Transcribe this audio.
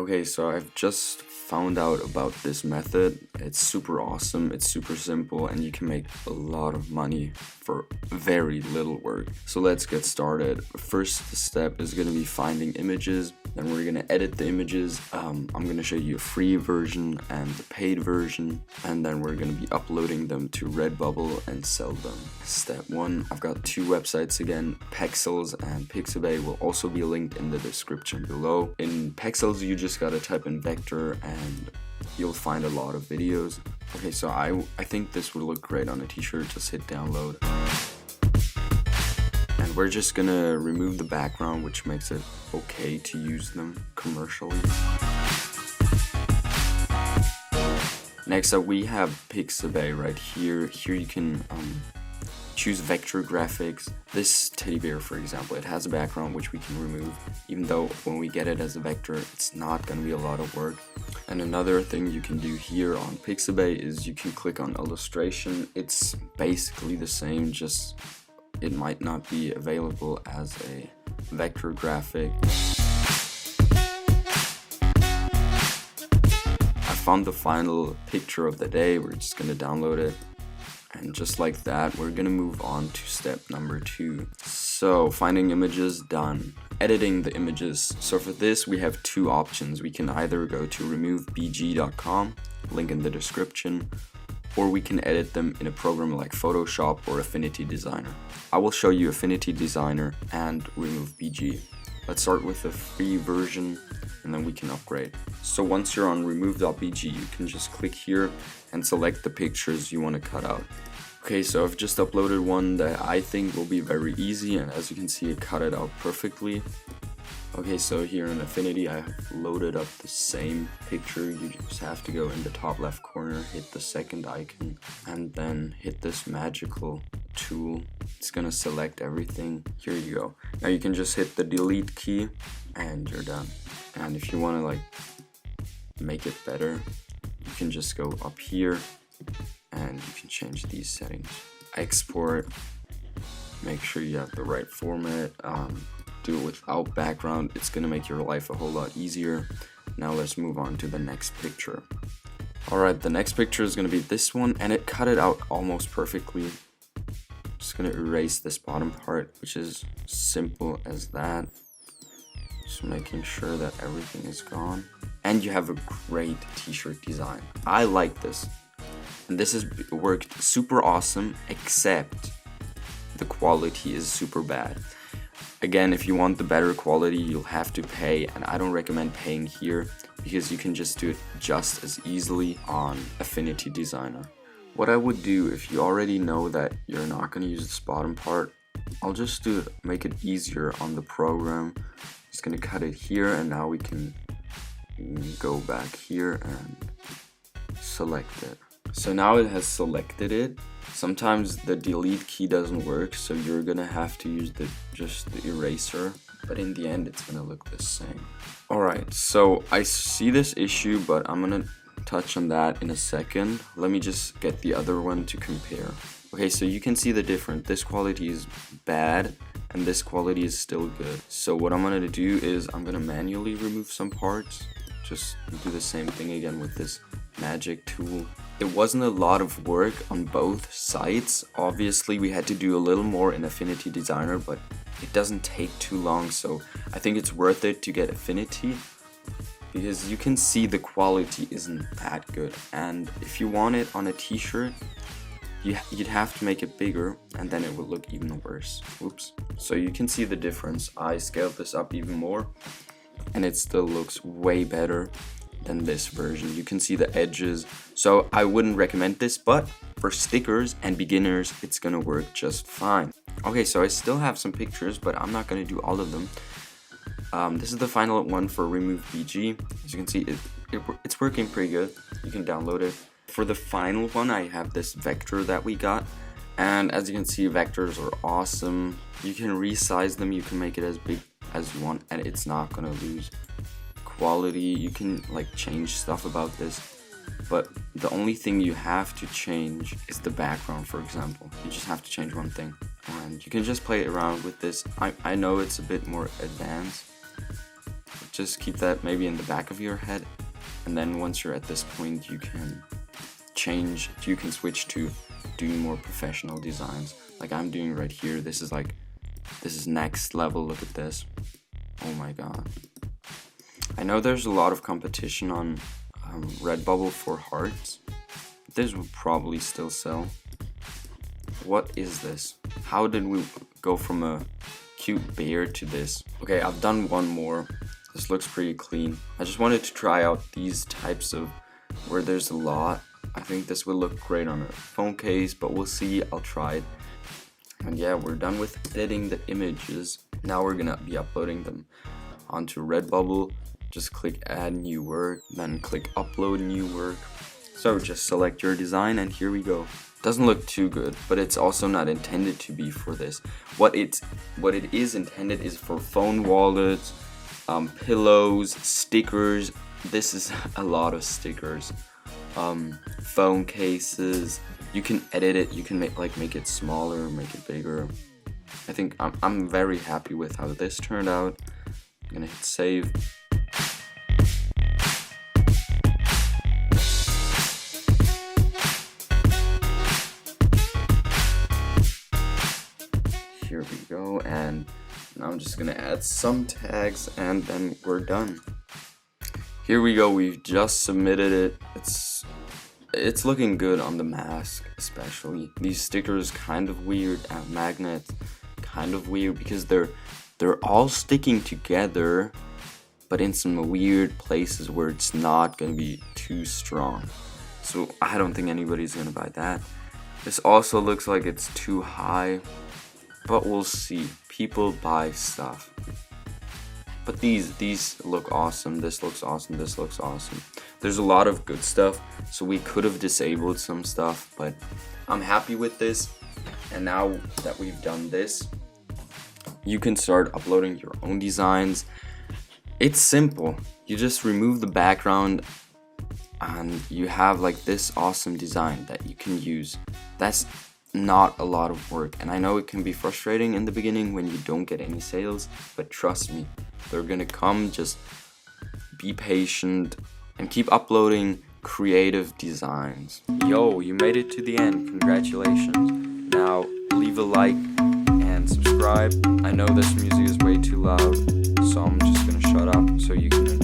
Okay, so I've just found out about this method. It's super awesome, it's super simple, and you can make a lot of money for very little work. So let's get started. First step is going to be finding images. Then we're going to edit the images. I'm going to show you a free version and the paid version, and then we're going to be uploading them to Redbubble and sell them. Step 1, I've got two websites again. Pexels and Pixabay will also be linked in the description below. In Pexels, you just gotta type in vector and you'll find a lot of videos. Okay, so I think this would look great on a t-shirt. Just hit download. And we're just gonna remove the background, which makes it okay to use them commercially. Next up, we have Pixabay right here. Here you can choose vector graphics. This teddy bear, for example, it has a background which we can remove, even though when we get it as a vector, it's not going to be a lot of work. And another thing you can do here on Pixabay is you can click on illustration. It's basically the same, just it might not be available as a vector graphic. I found the final picture of the day. We're just going to download it. And just like that, we're gonna move on to step number 2. So finding images, done. Editing the images. So for this, we have two options. We can either go to removebg.com, link in the description, or we can edit them in a program like Photoshop or Affinity Designer. I will show you Affinity Designer and RemoveBG. Let's start with the free version and then we can upgrade. So once you're on remove.bg, you can just click here and select the pictures you want to cut out. Okay, so I've just uploaded one that I think will be very easy, and as you can see, it cut it out perfectly. Okay, so here in Affinity, I have loaded up the same picture. You just have to go in the top left corner, hit the second icon, and then hit this magical tool. It's gonna select everything. Here you go. Now you can just hit the delete key and you're done. And if you want to like make it better, you can just go up here and you can change these settings. Export, make sure you have the right format, do it without background. It's gonna make your life a whole lot easier. Now let's move on to the next picture. Alright, the next picture is gonna be this one, and it cut it out almost perfectly. Just gonna erase this bottom part, which is simple as that. Just making sure that everything is gone. And you have a great t-shirt design. I like this. And this has worked super awesome, except the quality is super bad. Again, if you want the better quality, you'll have to pay, and I don't recommend paying here because you can just do it just as easily on Affinity Designer. What I would do, if you already know that you're not going to use this bottom part, I'll just make it easier on the program. Just going to cut it here, and now we can go back here and select it. So now it has selected it. Sometimes the delete key doesn't work, so you're gonna have to use just the eraser, but in the end it's gonna look the same. Alright, so I see this issue, but I'm gonna touch on that in a second. Let me just get the other one to compare. Okay, so you can see the difference. This quality is bad and this quality is still good. So what I'm gonna do is I'm gonna manually remove some parts. Just do the same thing again with this magic tool. It wasn't a lot of work on both sites. Obviously we had to do a little more in Affinity Designer, but it doesn't take too long, so I think it's worth it to get Affinity because you can see the quality isn't that good. And if you want it on a t-shirt, you'd have to make it bigger and then it would look even worse. Oops. So you can see the difference. I scaled this up even more and it still looks way better than this version. You can see the edges, so I wouldn't recommend this, but for stickers and beginners it's gonna work just fine. Okay, so I still have some pictures, but I'm not gonna do all of them. This is the final one for RemoveBG. As you can see, it's working pretty good. You can download it. For the final one, I have this vector that we got, and as you can see, vectors are awesome. You can resize them, you can make it as big as you want, and it's not gonna lose quality. You can like change stuff about this, but the only thing you have to change is the background. For example, you just have to change one thing, and you can just play around with this. I know it's a bit more advanced, just keep that maybe in the back of your head, and then once you're at this point, you can switch to doing more professional designs like I'm doing right here. This is next level. Look at this. Oh my god. I know there's a lot of competition on Redbubble for hearts. This would probably still sell. What is this? How did we go from a cute bear to this? Okay, I've done one more. This looks pretty clean. I just wanted to try out these types of where there's a lot. I think this will look great on a phone case, but we'll see. I'll try it. And yeah, we're done with editing the images. Now we're gonna be uploading them onto Redbubble. Just click add new work, then click upload new work. So just select your design and here we go. Doesn't look too good, but it's also not intended to be for this. What it is intended is for phone wallets, pillows, stickers. This is a lot of stickers. Phone cases. You can edit it. You can make it smaller, make it bigger. I think I'm very happy with how this turned out. I'm gonna hit save. Here we go, and now I'm just gonna add some tags and then we're done. Here we go, we've just submitted it. It's looking good on the mask, especially. These stickers kind of weird, and magnets kind of weird because they're all sticking together, but in some weird places where it's not gonna be too strong. So I don't think anybody's gonna buy that. This also looks like it's too high, but we'll see. People buy stuff. But these look awesome. This looks awesome. This looks awesome. There's a lot of good stuff, so we could have disabled some stuff, but I'm happy with this. And now that we've done this, you can start uploading your own designs. It's simple. You just remove the background and you have like this awesome design that you can use. That's not a lot of work, and I know it can be frustrating in the beginning when you don't get any sales, but trust me, they're gonna come. Just be patient and keep uploading creative designs. Yo, you made it to the end. Congratulations. Now leave a like and subscribe. I know this music is way too loud, so I'm just gonna shut up so you can